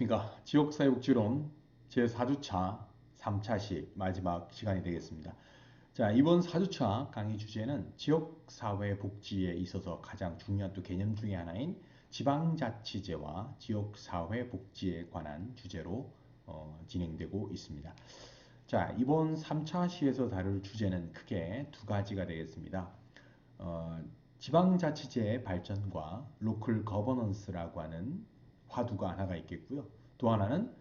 안녕하십니까. 지역사회복지론 제4주차 3차시 마지막 시간이 되겠습니다. 자, 이번 4주차 강의 주제는 지역사회복지에 있어서 가장 중요한 또 개념 중의 하나인 지방자치제와 지역사회복지에 관한 주제로 진행되고 있습니다. 자, 이번 3차시에서 다룰 주제는 크게 두 가지가 되겠습니다. 지방자치제의 발전과 로컬 거버넌스라고 하는 화두가 하나가 있겠고요. 또 하나는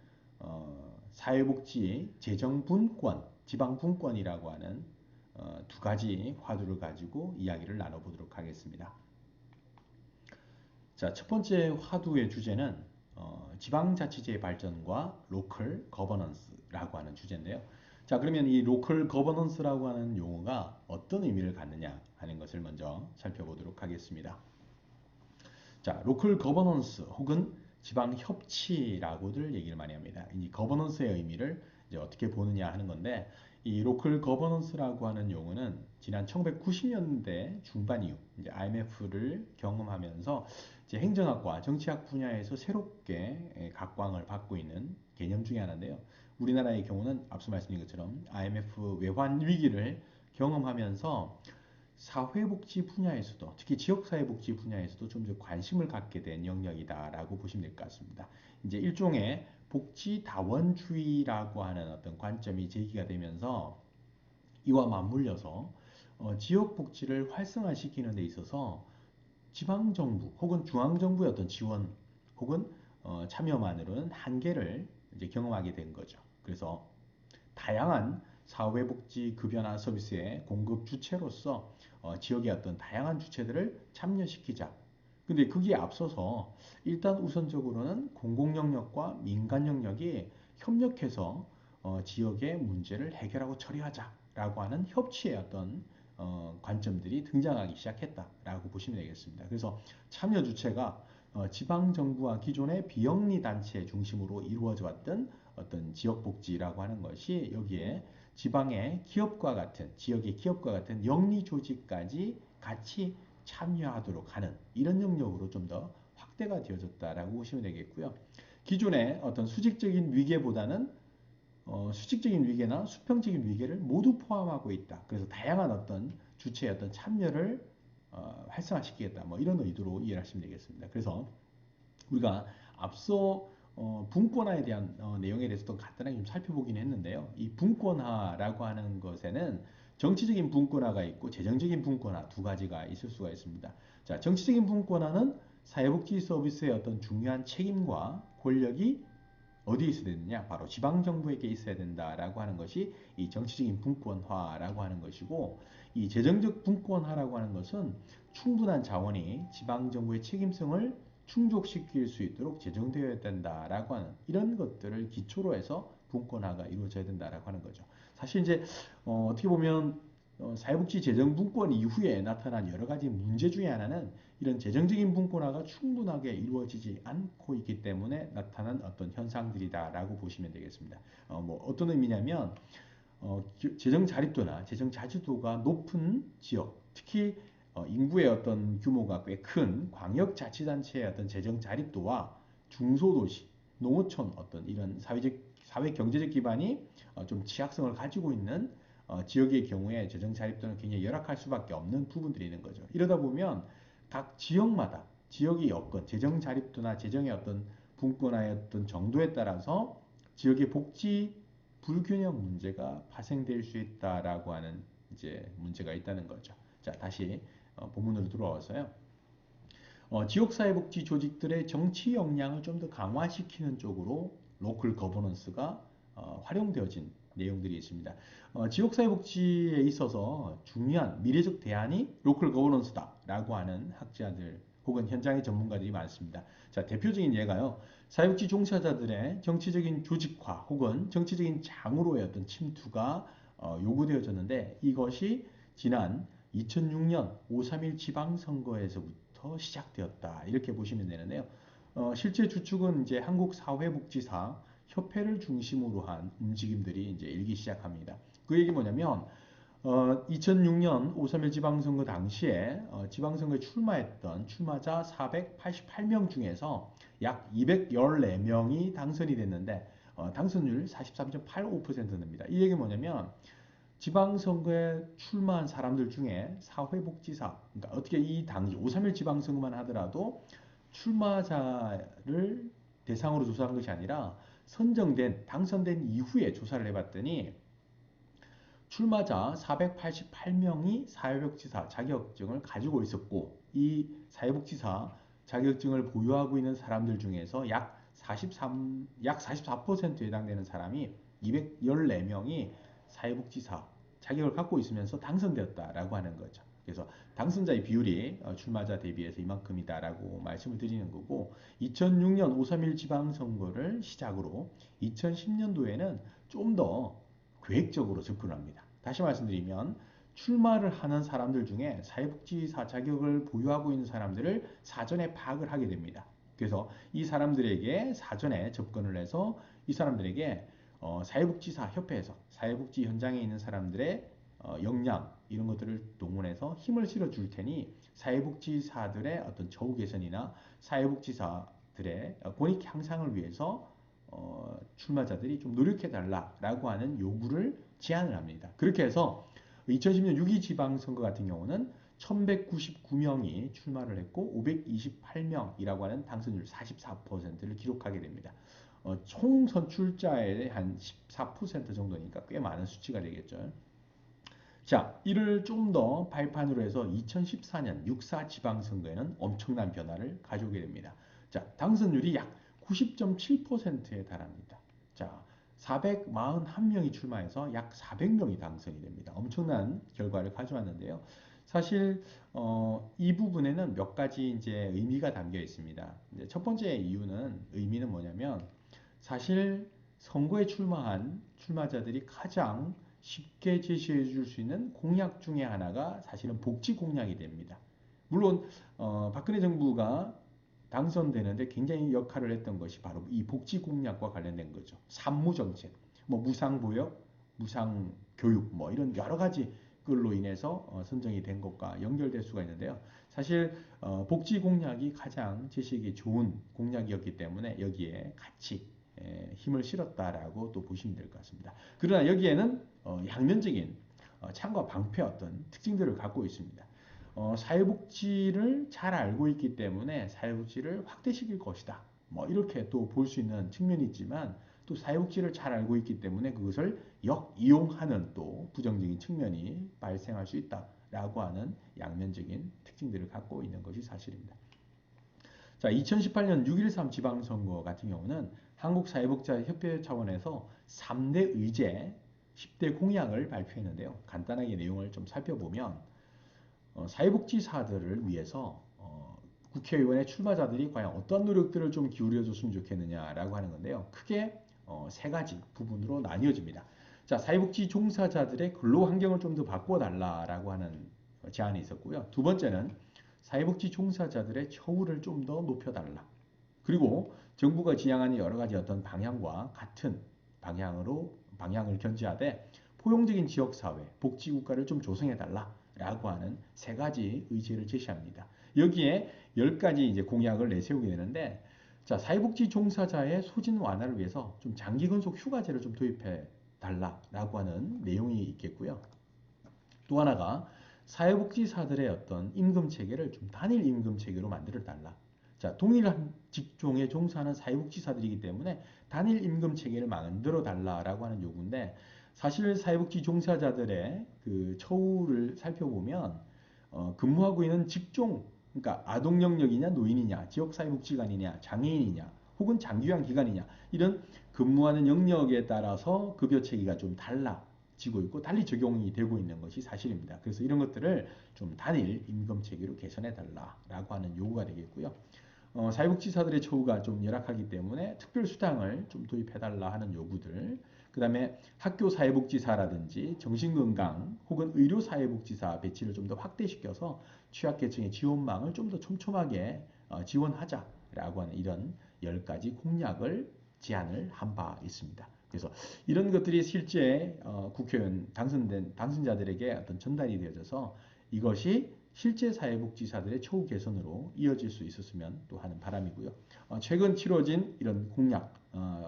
사회복지 재정분권, 지방분권이라고 하는 두 가지 화두를 가지고 이야기를 나눠보도록 하겠습니다. 자, 첫 번째 화두의 주제는 지방자치제의 발전과 로컬 거버넌스라고 하는 주제인데요. 자, 그러면 이 로컬 거버넌스라고 하는 용어가 어떤 의미를 갖느냐 하는 것을 먼저 살펴보도록 하겠습니다. 자, 로컬 거버넌스 혹은 지방 협치라고들 얘기를 많이 합니다. 이 거버넌스의 의미를 이제 어떻게 보느냐 하는 건데, 이 로컬 거버넌스라고 하는 용어는 지난 1990년대 중반 이후 이제 IMF를 경험하면서 이제 행정학과 정치학 분야에서 새롭게 각광을 받고 있는 개념 중에 하나인데요. 우리나라의 경우는 앞서 말씀드린 것처럼 IMF 외환 위기를 경험하면서 사회복지 분야에서도 특히 지역사회복지 분야에서도 좀 더 관심을 갖게 된 영역이다라고 보시면 될 것 같습니다. 이제 일종의 복지다원주의라고 하는 어떤 관점이 제기가 되면서 이와 맞물려서 지역복지를 활성화시키는 데 있어서 지방정부 혹은 중앙정부의 어떤 지원 혹은 참여만으로는 한계를 이제 경험하게 된 거죠. 그래서 다양한 사회복지 급여나 서비스의 공급 주체로서 지역의 어떤 다양한 주체들을 참여시키자. 근데 거기에 앞서서 일단 우선적으로는 공공영역과 민간 영역이 협력해서 지역의 문제를 해결하고 처리하자라고 하는 협치의 어떤 관점들이 등장하기 시작했다라고 보시면 되겠습니다. 그래서 참여 주체가 지방정부와 기존의 비영리 단체 중심으로 이루어져 왔던 어떤 지역복지라고 하는 것이 여기에 지방의 기업과 같은 지역의 기업과 같은 영리 조직까지 같이 참여하도록 하는 이런 영역으로 좀 더 확대가 되어졌다라고 보시면 되겠고요. 기존의 어떤 수직적인 위계보다는 수직적인 위계나 수평적인 위계를 모두 포함하고 있다. 그래서 다양한 어떤 주체의 어떤 참여를 활성화시키겠다. 뭐 이런 의도로 이해를 하시면 되겠습니다. 그래서 우리가 앞서 분권화에 대한 내용에 대해서도 간단하게 좀 살펴보긴 했는데요. 이 분권화라고 하는 것에는 정치적인 분권화가 있고 재정적인 분권화 두 가지가 있을 수가 있습니다. 자, 정치적인 분권화는 사회복지 서비스의 어떤 중요한 책임과 권력이 어디에 있어야 되느냐? 바로 지방정부에게 있어야 된다라고 하는 것이 이 정치적인 분권화라고 하는 것이고, 이 재정적 분권화라고 하는 것은 충분한 자원이 지방정부의 책임성을 충족시킬 수 있도록 제정되어야 된다라고 하는 이런 것들을 기초로 해서 분권화가 이루어져야 된다라고 하는 거죠. 사실 이제 어떻게 보면 사회복지 재정분권 이후에 나타난 여러 가지 문제 중에 하나는 이런 재정적인 분권화가 충분하게 이루어지지 않고 있기 때문에 나타난 어떤 현상들이다라고 보시면 되겠습니다. 뭐 어떤 의미냐면 재정 자립도나 재정 자주도가 높은 지역, 특히 인구의 어떤 규모가 꽤 큰 광역자치단체의 어떤 재정 자립도와 중소도시, 농어촌 어떤 이런 사회 경제적 기반이 좀 취약성을 가지고 있는 지역의 경우에 재정 자립도는 굉장히 열악할 수밖에 없는 부분들이 있는 거죠. 이러다 보면 각 지역마다 지역의 여건, 재정 자립도나 재정의 어떤 분권화의 어떤 정도에 따라서 지역의 복지 불균형 문제가 발생될 수 있다라고 하는 이제 문제가 있다는 거죠. 자, 다시 본문으로 들어와서요. 지역사회복지 조직들의 정치 역량을 좀 더 강화시키는 쪽으로 로컬 거버넌스가 활용되어진 내용들이 있습니다. 지역사회복지에 있어서 중요한 미래적 대안이 로컬 거버넌스다라고 하는 학자들 혹은 현장의 전문가들이 많습니다. 자, 대표적인 예가요. 사회복지 종사자들의 정치적인 조직화 혹은 정치적인 장으로의 어떤 침투가 요구되어졌는데 이것이 지난 2006년 5.3일 지방선거에서부터 시작되었다. 이렇게 보시면 되는데요. 실제 주축은 이제 한국사회복지사 협회를 중심으로 한 움직임들이 이제 일기 시작합니다. 그 얘기 뭐냐면 2006년 5.3일 지방선거 당시에 지방선거에 출마했던 출마자 488명 중에서 약 214명이 당선이 됐는데 당선율 43.85%입니다. 이 얘기 뭐냐면 지방선거에 출마한 사람들 중에 사회복지사, 그러니까 어떻게 이 당시 5.3일 지방선거만 하더라도 출마자를 대상으로 조사한 것이 아니라 선정된, 당선된 이후에 조사를 해봤더니 출마자 488명이 사회복지사 자격증을 가지고 있었고 이 사회복지사 자격증을 보유하고 있는 사람들 중에서 약 44%에 해당되는 사람이 214명이 사회복지사 자격을 갖고 있으면서 당선되었다라고 하는 거죠. 그래서 당선자의 비율이 출마자 대비해서 이만큼이다라고 말씀을 드리는 거고 2006년 5.3일 지방선거를 시작으로 2010년도에는 좀 더 계획적으로 접근합니다. 다시 말씀드리면 출마를 하는 사람들 중에 사회복지사 자격을 보유하고 있는 사람들을 사전에 파악을 하게 됩니다. 그래서 이 사람들에게 사전에 접근을 해서 이 사람들에게 사회복지사 협회에서 사회복지 현장에 있는 사람들의 역량 이런 것들을 동원해서 힘을 실어 줄 테니 사회복지사들의 어떤 처우 개선이나 사회복지사들의 권익 향상을 위해서 출마자들이 좀 노력해 달라라고 하는 요구를 제안을 합니다. 그렇게 해서 2010년 6.2 지방선거 같은 경우는 1199명이 출마를 했고 528명이라고 하는 당선율 44%를 기록하게 됩니다. 총 선출자의 한 14% 정도니까 꽤 많은 수치가 되겠죠. 자, 이를 좀 더 발판으로 해서 2014년 6.4 지방선거에는 엄청난 변화를 가져오게 됩니다. 자, 당선율이 약 90.7%에 달합니다. 자, 441명이 출마해서 약 400명이 당선이 됩니다. 엄청난 결과를 가져왔는데요. 사실 이 부분에는 몇 가지 이제 의미가 담겨 있습니다. 첫 번째 의미는 뭐냐면 사실 선거에 출마한 출마자들이 가장 쉽게 제시해 줄 수 있는 공약 중에 하나가 사실은 복지 공약이 됩니다. 물론 박근혜 정부가 당선되는데 굉장히 역할을 했던 것이 바로 이 복지 공약과 관련된 거죠. 산무 정책, 뭐 무상보육, 무상교육, 뭐 이런 여러 가지 걸로 인해서 선정이 된 것과 연결될 수가 있는데요. 사실 복지 공약이 가장 제시하기 좋은 공약이었기 때문에 여기에 같이 힘을 실었다라고 또 보시면 될 것 같습니다. 그러나 여기에는 양면적인 창과 방패 어떤 특징들을 갖고 있습니다. 사회복지를 잘 알고 있기 때문에 사회복지를 확대시킬 것이다. 뭐 이렇게 또 볼 수 있는 측면이 있지만 또 사회복지를 잘 알고 있기 때문에 그것을 역이용하는 또 부정적인 측면이 발생할 수 있다라고 하는 양면적인 특징들을 갖고 있는 것이 사실입니다. 자, 2018년 6.13 지방선거 같은 경우는 한국사회복지협회 차원에서 3대 의제 10대 공약을 발표했는데요. 간단하게 내용을 좀 살펴보면 사회복지사들을 위해서 국회의원의 출마자들이 과연 어떤 노력들을 좀 기울여줬으면 좋겠느냐라고 하는 건데요. 크게 세 가지 부분으로 나뉘어집니다. 자, 사회복지 종사자들의 근로 환경을 좀 더 바꿔달라라고 하는 제안이 있었고요. 두 번째는 사회복지 종사자들의 처우를 좀 더 높여달라. 그리고 정부가 지향하는 여러 가지 어떤 방향과 같은 방향을 견지하되 포용적인 지역사회, 복지국가를 좀 조성해달라라고 하는 세 가지 의지를 제시합니다. 여기에 10가지 이제 공약을 내세우게 되는데, 자, 사회복지 종사자의 소진 완화를 위해서 좀 장기 근속 휴가제를 좀 도입해 달라라고 하는 내용이 있겠고요. 또 하나가 사회복지사들의 어떤 임금 체계를 좀 단일 임금 체계로 만들어 달라. 자, 동일한 직종에 종사하는 사회복지사들이기 때문에 단일 임금 체계를 만들어 달라라고 하는 요구인데 사실 사회복지 종사자들의 그 처우를 살펴보면 근무하고 있는 직종, 그러니까 아동 영역이냐 노인이냐 지역사회복지관이냐 장애인이냐 혹은 장기요양 기관이냐 이런 근무하는 영역에 따라서 급여 체계가 좀 달라지고 있고 달리 적용이 되고 있는 것이 사실입니다. 그래서 이런 것들을 좀 단일 임금 체계로 개선해 달라라고 하는 요구가 되겠고요. 사회복지사들의 처우가 좀 열악하기 때문에 특별수당을 좀 도입해달라 하는 요구들, 그 다음에 학교사회복지사라든지 정신건강 혹은 의료사회복지사 배치를 좀 더 확대시켜서 취약계층의 지원망을 좀 더 촘촘하게 지원하자라고 하는 이런 10가지 공약을 제안을 한 바 있습니다. 그래서 이런 것들이 실제 국회의원 당선자들에게 어떤 전달이 되어져서 이것이 실제 사회복지사들의 처우 개선으로 이어질 수 있었으면 또 하는 바람이고요. 최근 치러진 이런 공약,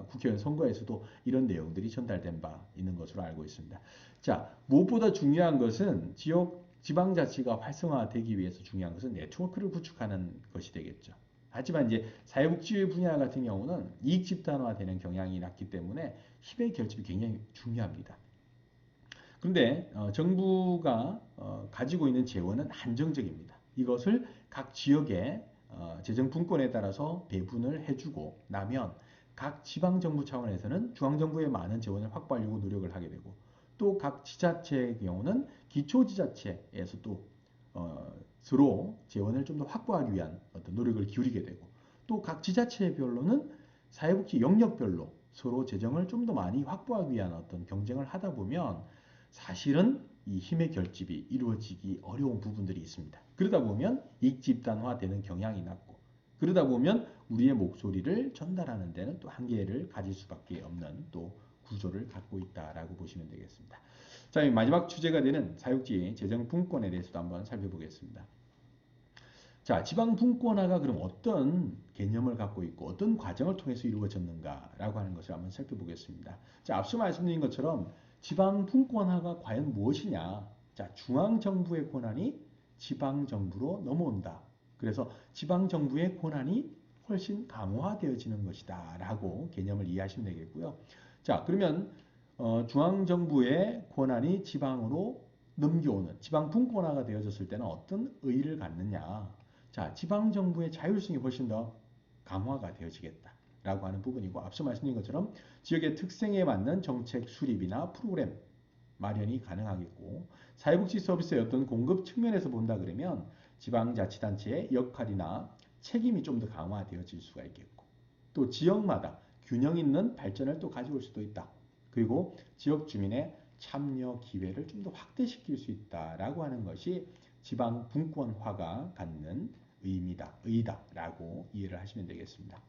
국회의원 선거에서도 이런 내용들이 전달된 바 있는 것으로 알고 있습니다. 자, 무엇보다 중요한 것은 지방자치가 활성화되기 위해서 중요한 것은 네트워크를 구축하는 것이 되겠죠. 하지만 이제 사회복지 분야 같은 경우는 이익 집단화되는 경향이 낮기 때문에 힘의 결집이 굉장히 중요합니다. 그런데 정부가 가지고 있는 재원은 한정적입니다. 이것을 각 지역의 재정 분권에 따라서 배분을 해주고 나면 각 지방정부 차원에서는 중앙정부의 많은 재원을 확보하려고 노력을 하게 되고 또 각 지자체의 경우는 기초지자체에서 또 서로 재원을 좀 더 확보하기 위한 어떤 노력을 기울이게 되고 또 각 지자체별로는 사회복지 영역별로 서로 재정을 좀 더 많이 확보하기 위한 어떤 경쟁을 하다 보면 사실은 이 힘의 결집이 이루어지기 어려운 부분들이 있습니다. 그러다 보면 익집단화되는 경향이 낮고 그러다 보면 우리의 목소리를 전달하는 데는 또 한계를 가질 수밖에 없는 또 구조를 갖고 있다라고 보시면 되겠습니다. 자, 마지막 주제가 되는 사육지 재정 분권에 대해서도 한번 살펴보겠습니다. 자, 지방 분권화가 그럼 어떤 개념을 갖고 있고 어떤 과정을 통해서 이루어졌는가라고 하는 것을 한번 살펴보겠습니다. 자, 앞서 말씀드린 것처럼 지방 분권화가 과연 무엇이냐? 자, 중앙 정부의 권한이 지방 정부로 넘어온다. 그래서 지방 정부의 권한이 훨씬 강화되어지는 것이다라고 개념을 이해하시면 되겠고요. 자, 그러면 중앙 정부의 권한이 지방으로 넘겨오는 지방 분권화가 되어졌을 때는 어떤 의의를 갖느냐? 자, 지방정부의 자율성이 훨씬 더 강화가 되어지겠다라고 하는 부분이고 앞서 말씀드린 것처럼 지역의 특성에 맞는 정책 수립이나 프로그램 마련이 가능하겠고 사회복지 서비스의 어떤 공급 측면에서 본다 그러면 지방자치단체의 역할이나 책임이 좀 더 강화되어질 수가 있겠고 또 지역마다 균형 있는 발전을 또 가져올 수도 있다. 그리고 지역 주민의 참여 기회를 좀 더 확대시킬 수 있다라고 하는 것이 지방 분권화가 갖는 의의다라고 이해를 하시면 되겠습니다.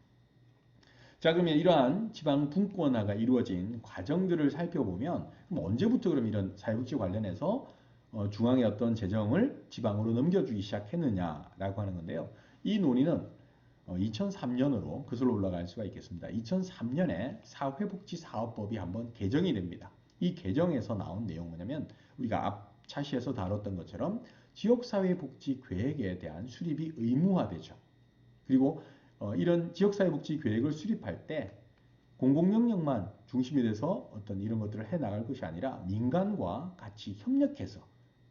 자, 그러면 이러한 지방 분권화가 이루어진 과정들을 살펴보면 그럼 언제부터 그럼 이런 사회복지 관련해서 중앙의 어떤 재정을 지방으로 넘겨주기 시작했느냐라고 하는 건데요. 이 논의는 2003년으로 거슬러 올라갈 수가 있겠습니다. 2003년에 사회복지사업법이 한번 개정이 됩니다. 이 개정에서 나온 내용 뭐냐면 우리가 앞 차시에서 다뤘던 것처럼 지역사회복지계획에 대한 수립이 의무화되죠. 그리고 이런 지역사회복지계획을 수립할 때 공공영역만 중심이 돼서 어떤 이런 것들을 해나갈 것이 아니라 민간과 같이 협력해서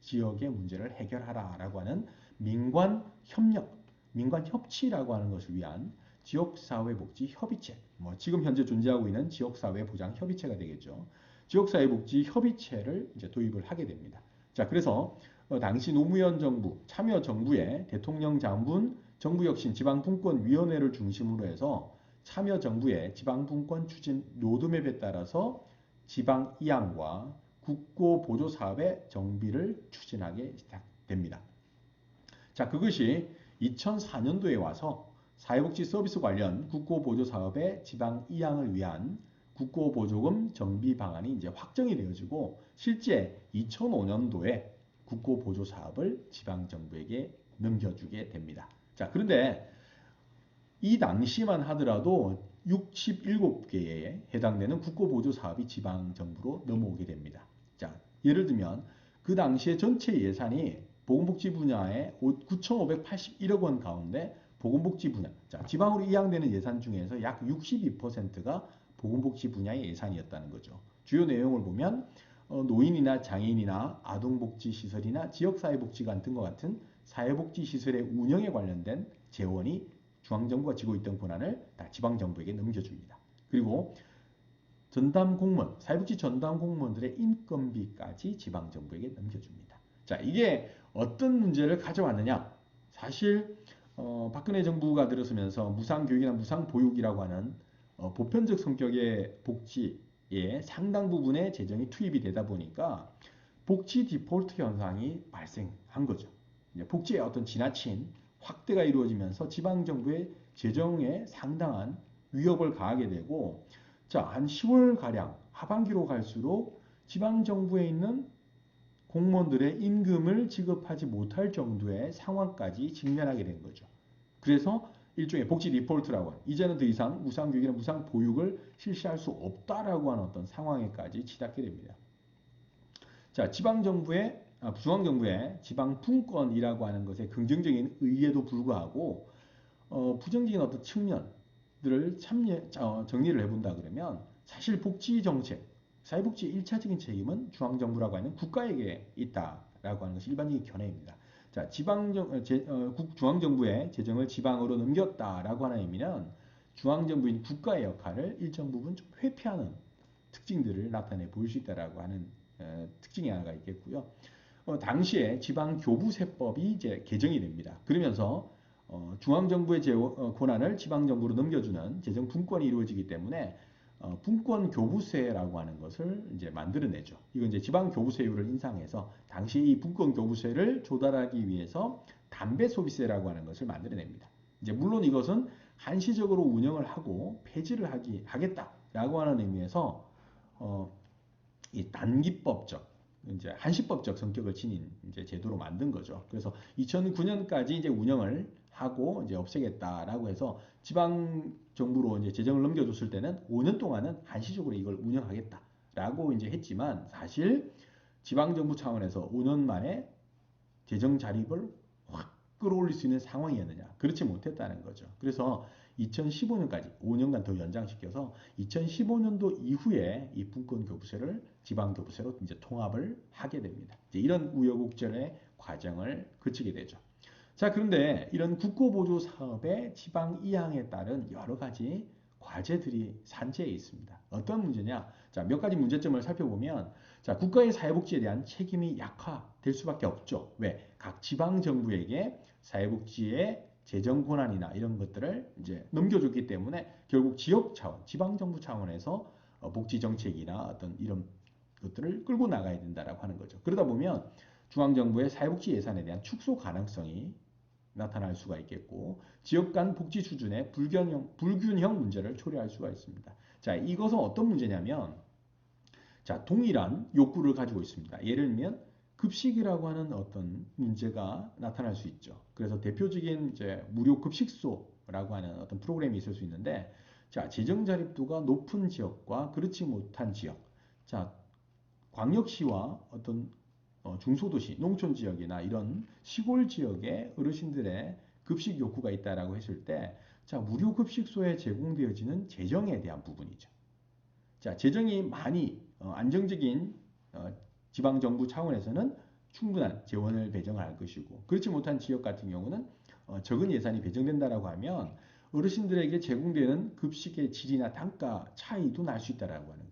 지역의 문제를 해결하라라고 하는 민관협력, 민관협치라고 하는 것을 위한 지역사회복지협의체, 지금 현재 존재하고 있는 지역사회보장협의체가 되겠죠. 지역사회복지협의체를 이제 도입을 하게 됩니다. 자, 그래서 당시 노무현 정부, 참여정부의 대통령 장군, 정부혁신 지방분권위원회를 중심으로 해서 참여정부의 지방분권 추진 로드맵에 따라서 지방이양과 국고보조사업의 정비를 추진하게 됩니다. 자, 그것이 2004년도에 와서 사회복지 서비스 관련 국고보조사업의 지방이양을 위한 국고보조금 정비 방안이 이제 확정이 되어지고 실제 2005년도에 국고보조사업을 지방정부에게 넘겨주게 됩니다. 자, 그런데 이 당시만 하더라도 67개에 해당되는 국고보조사업이 지방정부로 넘어오게 됩니다. 자, 예를 들면 그 당시에 전체 예산이 보건복지 분야에 9,581억 원 가운데 보건복지 분야, 자, 지방으로 이양되는 예산 중에서 약 62%가 보건복지 분야의 예산이었다는 거죠. 주요 내용을 보면 노인이나 장애인이나 아동복지시설이나 지역사회복지관 등과 같은 사회복지시설의 운영에 관련된 재원이 중앙정부가 지고 있던 권한을 다 지방정부에게 넘겨줍니다. 그리고 전담 공무원, 사회복지 전담 공무원들의 인건비까지 지방정부에게 넘겨줍니다. 자, 이게 어떤 문제를 가져왔느냐? 사실 박근혜 정부가 들어서면서 무상교육이나 무상보육이라고 하는 보편적 성격의 복지에 상당 부분의 재정이 투입이 되다 보니까 복지 디폴트 현상이 발생한 거죠. 복지의 어떤 지나친 확대가 이루어지면서 지방정부의 재정에 상당한 위협을 가하게 되고 자, 한 10월 가량 하반기로 갈수록 지방 정부에 있는 공무원들의 임금을 지급하지 못할 정도의 상황까지 직면하게 된 거죠. 그래서 일종의 복지 리포트라고 하는, 이제는 더 이상 무상교육이나 무상보육을 실시할 수 없다라고 하는 어떤 상황에까지 치닫게 됩니다. 자, 중앙정부의 지방분권이라고 하는 것에 긍정적인 의의에도 불구하고 부정적인 어떤 측면들을 정리를 해본다 그러면 사실 복지정책, 사회복지의 1차적인 책임은 중앙정부라고 하는 국가에게 있다라고 하는 것이 일반적인 견해입니다. 자, 중앙정부의 재정을 지방으로 넘겼다라고 하는 의미는 중앙정부인 국가의 역할을 일정 부분 좀 회피하는 특징들을 나타내 보일 수 있다라고 하는 특징이 하나가 있겠고요. 당시에 지방교부세법이 이제 개정이 됩니다. 그러면서 중앙정부의 권한을 지방정부로 넘겨주는 재정 분권이 이루어지기 때문에 분권교부세라고 하는 것을 이제 만들어내죠. 이건 이제 지방교부세율을 인상해서 당시 이 분권교부세를 조달하기 위해서 담배소비세라고 하는 것을 만들어냅니다. 이제 물론 이것은 한시적으로 운영을 하고 폐지를 하겠다라고 하는 의미에서 이 단기법적, 이제 한시법적 성격을 지닌 이제 제도로 만든 거죠. 그래서 2009년까지 이제 운영을 하고 이제 없애겠다라고 해서 지방 정부로 이제 재정을 넘겨줬을 때는 5년 동안은 한시적으로 이걸 운영하겠다라고 이제 했지만 사실 지방 정부 차원에서 5년 만에 재정 자립을 확 끌어올릴 수 있는 상황이었느냐? 그렇지 못했다는 거죠. 그래서 2015년까지 5년간 더 연장시켜서 2015년도 이후에 이 분권교부세를 지방교부세로 이제 통합을 하게 됩니다. 이제 이런 우여곡절의 과정을 거치게 되죠. 자, 그런데 이런 국고보조 사업의 지방 이양에 따른 여러 가지 과제들이 산재해 있습니다. 어떤 문제냐? 자, 몇 가지 문제점을 살펴보면, 자, 국가의 사회복지에 대한 책임이 약화될 수밖에 없죠. 왜? 각 지방 정부에게 사회복지의 재정 권한이나 이런 것들을 이제 넘겨줬기 때문에 결국 지역 차원, 지방 정부 차원에서 복지 정책이나 어떤 이런 것들을 끌고 나가야 된다라고 하는 거죠. 그러다 보면 중앙 정부의 사회복지 예산에 대한 축소 가능성이 나타날 수가 있겠고 지역 간 복지 수준의 불균형 문제를 초래할 수가 있습니다. 자, 이것은 어떤 문제냐면 자, 동일한 욕구를 가지고 있습니다. 예를 들면 급식이라고 하는 어떤 문제가 나타날 수 있죠. 그래서 대표적인 이제 무료 급식소라고 하는 어떤 프로그램이 있을 수 있는데 자, 재정 자립도가 높은 지역과 그렇지 못한 지역. 자, 광역시와 어떤 중소도시, 농촌 지역이나 이런 시골 지역의 어르신들의 급식 욕구가 있다라고 했을 때, 자, 무료 급식소에 제공되어지는 재정에 대한 부분이죠. 자, 재정이 많이 안정적인 지방정부 차원에서는 충분한 재원을 배정할 것이고, 그렇지 못한 지역 같은 경우는 적은 예산이 배정된다라고 하면 어르신들에게 제공되는 급식의 질이나 단가 차이도 날 수 있다라고 하는 거죠.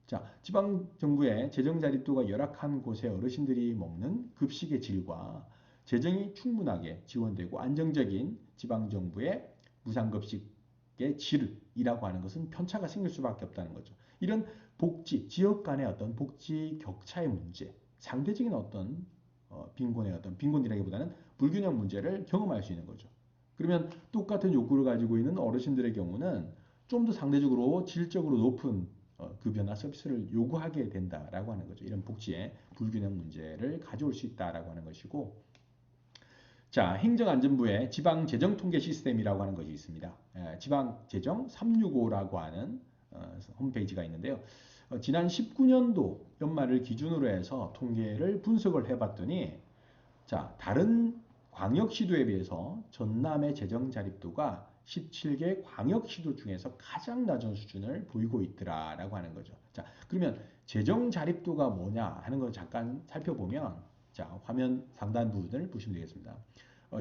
자, 지방정부의 재정 자립도가 열악한 곳의 어르신들이 먹는 급식의 질과 재정이 충분하게 지원되고 안정적인 지방정부의 무상급식의 질이라고 하는 것은 편차가 생길 수밖에 없다는 거죠. 이런 복지, 지역 간의 어떤 복지 격차의 문제, 상대적인 어떤 빈곤이라기보다는 불균형 문제를 경험할 수 있는 거죠. 그러면 똑같은 욕구를 가지고 있는 어르신들의 경우는 좀 더 상대적으로 질적으로 높은 급여나 서비스를 요구하게 된다라고 하는 거죠. 이런 복지의 불균형 문제를 가져올 수 있다라고 하는 것이고, 자, 행정안전부의 지방재정통계 시스템이라고 하는 것이 있습니다. 지방재정 365라고 하는 홈페이지가 있는데요. 지난 19년도 연말을 기준으로 해서 통계를 분석을 해봤더니 자, 다른 광역시도에 비해서 전남의 재정 자립도가 17개 광역시도 중에서 가장 낮은 수준을 보이고 있더라라고 하는 거죠. 자, 그러면 재정 자립도가 뭐냐 하는 걸 잠깐 살펴보면 자, 화면 상단 부분을 보시면 되겠습니다.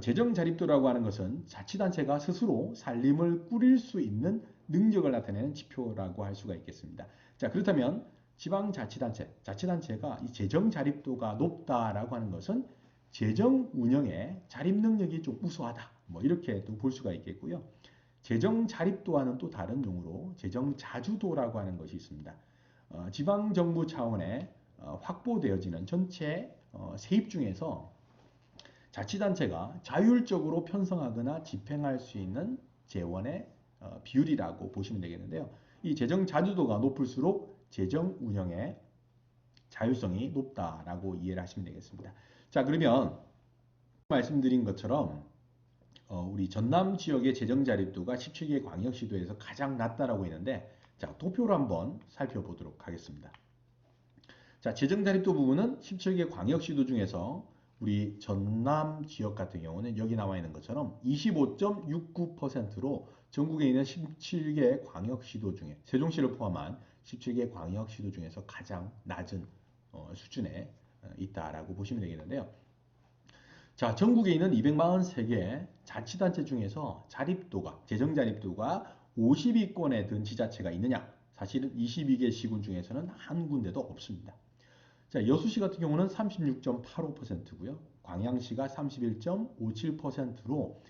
재정 자립도라고 하는 것은 자치단체가 스스로 살림을 꾸릴 수 있는 능력을 나타내는 지표라고 할 수가 있겠습니다. 자, 그렇다면 자치단체가 이 재정 자립도가 높다라고 하는 것은 재정 운영의 자립 능력이 좀 우수하다. 뭐 이렇게 또 볼 수가 있겠고요. 재정 자립도와는 또 다른 용어로 재정 자주도라고 하는 것이 있습니다. 지방정부 차원에 확보되어지는 전체 세입 중에서 자치단체가 자율적으로 편성하거나 집행할 수 있는 재원의 비율이라고 보시면 되겠는데요. 이 재정 자주도가 높을수록 재정 운영의 자율성이 높다라고 이해를 하시면 되겠습니다. 자, 그러면 말씀드린 것처럼 우리 전남 지역의 재정 자립도가 17개 광역시도에서 가장 낮다라고 했는데, 자, 도표로 한번 살펴보도록 하겠습니다. 자, 재정 자립도 부분은 17개 광역시도 중에서 우리 전남 지역 같은 경우는 여기 나와 있는 것처럼 25.69%로 전국에 있는 17개 광역시도 중에 세종시를 포함한 17개 광역시도 중에서 가장 낮은 수준에 있다라고 보시면 되겠는데요. 자, 전국에 있는 243개 자치단체 중에서 자립도가, 재정 자립도가 50위권에 든 지자체가 있느냐? 사실은 22개 시군 중에서는 한 군데도 없습니다. 자, 여수시 같은 경우는 36.85%고요. 광양시가 31.57%로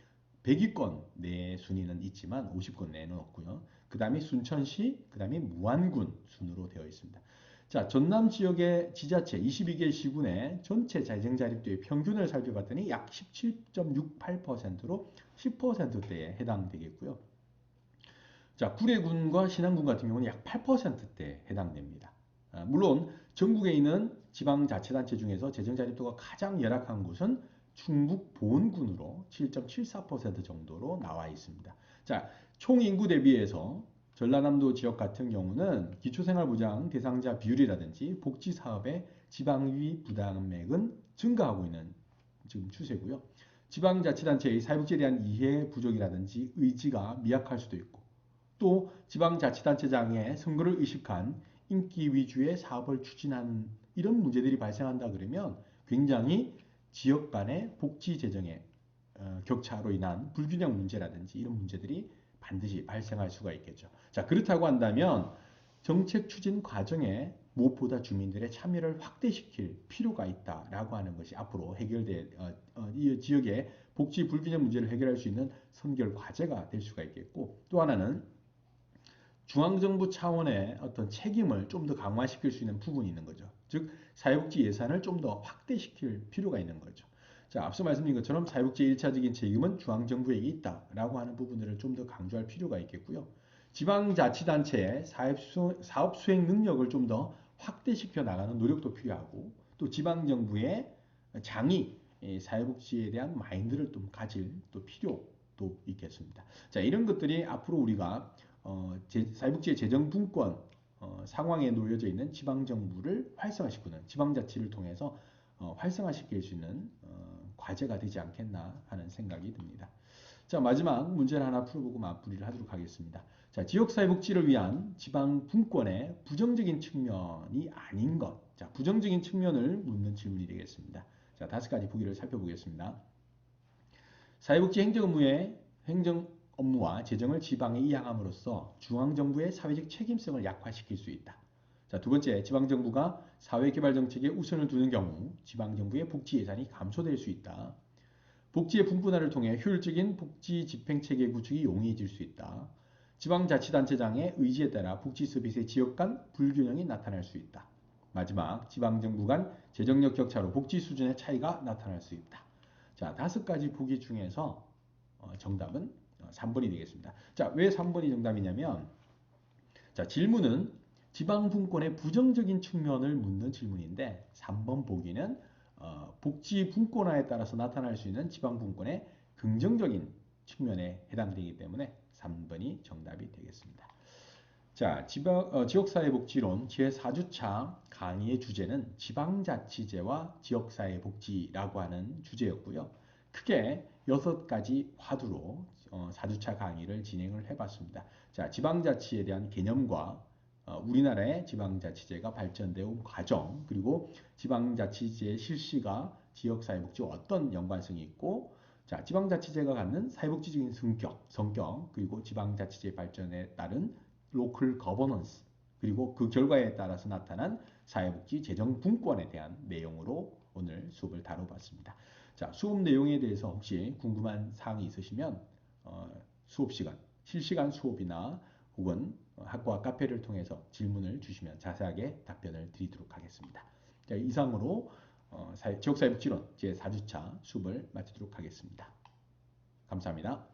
100위권 내 순위는 있지만 50권 내는 없고요. 그 다음에 순천시, 그 다음에 무안군 순으로 되어 있습니다. 자, 전남 지역의 지자체 22개 시군의 전체 재정 자립도의 평균을 살펴봤더니 약 17.68%로 10%대에 해당되겠고요. 자, 구례군과 신안군 같은 경우는 약 8%대에 해당됩니다. 물론 전국에 있는 지방자치단체 중에서 재정자립도가 가장 열악한 곳은 충북 보은군으로 7.74% 정도로 나와 있습니다. 자, 총 인구 대비해서 전라남도 지역 같은 경우는 기초생활보장 대상자 비율이라든지 복지사업의 지방비 부담액은 증가하고 있는 지금 추세고요. 지방자치단체의 사회복지에 대한 이해 부족이라든지 의지가 미약할 수도 있고, 또 지방자치단체장의 선거를 의식한 인기 위주의 사업을 추진하는 이런 문제들이 발생한다 그러면 굉장히 지역 간의 복지 재정의 격차로 인한 불균형 문제라든지 이런 문제들이 반드시 발생할 수가 있겠죠. 자, 그렇다고 한다면 정책 추진 과정에 무엇보다 주민들의 참여를 확대시킬 필요가 있다라고 하는 것이 앞으로 해결될 이 지역의 복지 불균형 문제를 해결할 수 있는 선결 과제가 될 수가 있겠고, 또 하나는 중앙정부 차원의 어떤 책임을 좀 더 강화시킬 수 있는 부분이 있는 거죠. 즉, 사회복지 예산을 좀 더 확대시킬 필요가 있는 거죠. 자, 앞서 말씀드린 것처럼 사회복지의 1차적인 책임은 중앙정부에게 있다라고 하는 부분들을 좀 더 강조할 필요가 있겠고요. 지방자치단체의 사업 수행 능력을 좀 더 확대시켜 나가는 노력도 필요하고, 또 지방정부의 장이 사회복지에 대한 마인드를 좀 가질 또 필요도 있겠습니다. 자, 이런 것들이 앞으로 우리가 사회복지의 재정분권 상황에 놓여져 있는 지방정부를 활성화시키는 지방자치를 통해서 활성화시킬 수 있는 과제가 되지 않겠나 하는 생각이 듭니다. 자, 마지막 문제를 하나 풀어보고 마무리를 하도록 하겠습니다. 자, 지역사회복지를 위한 지방분권의 부정적인 측면이 아닌 것. 자, 부정적인 측면을 묻는 질문이 되겠습니다. 자, 5가지 보기를 살펴보겠습니다. 사회복지 행정 업무와 재정을 지방에 이양함으로써 중앙정부의 사회적 책임성을 약화시킬 수 있다. 자, 두 번째, 지방정부가 사회개발정책에 우선을 두는 경우 지방정부의 복지 예산이 감소될 수 있다. 복지의 분분화를 통해 효율적인 복지 집행체계 구축이 용이해질 수 있다. 지방자치단체장의 의지에 따라 복지 서비스의 지역 간 불균형이 나타날 수 있다. 마지막, 지방정부 간 재정력 격차로 복지 수준의 차이가 나타날 수 있다. 자, 5가지 보기 중에서 정답은 3번이 되겠습니다. 자, 왜 3번이 정답이냐면, 자, 질문은 지방분권의 부정적인 측면을 묻는 질문인데 3번 보기는 복지 분권화에 따라서 나타날 수 있는 지방분권의 긍정적인 측면에 해당되기 때문에 3번이 정답이 되겠습니다. 자, 지역사회복지론 제4주차 강의의 주제는 지방자치제와 지역사회복지라고 하는 주제였고요. 크게 6가지 화두로 4주차 강의를 진행을 해봤습니다. 자, 지방자치에 대한 개념과 우리나라의 지방자치제가 발전되어 과정, 그리고 지방자치제 실시가 지역사회복지와 어떤 연관성이 있고, 자, 지방자치제가 갖는 사회복지적인 성격, 그리고 지방자치제 발전에 따른 로컬 거버넌스, 그리고 그 결과에 따라서 나타난 사회복지 재정 분권에 대한 내용으로 오늘 수업을 다뤄봤습니다. 자, 수업 내용에 대해서 혹시 궁금한 사항이 있으시면 수업 시간, 실시간 수업이나 혹은 학과 카페를 통해서 질문을 주시면 자세하게 답변을 드리도록 하겠습니다. 자, 이상으로 지역사회복지론 제4주차 수업을 마치도록 하겠습니다. 감사합니다.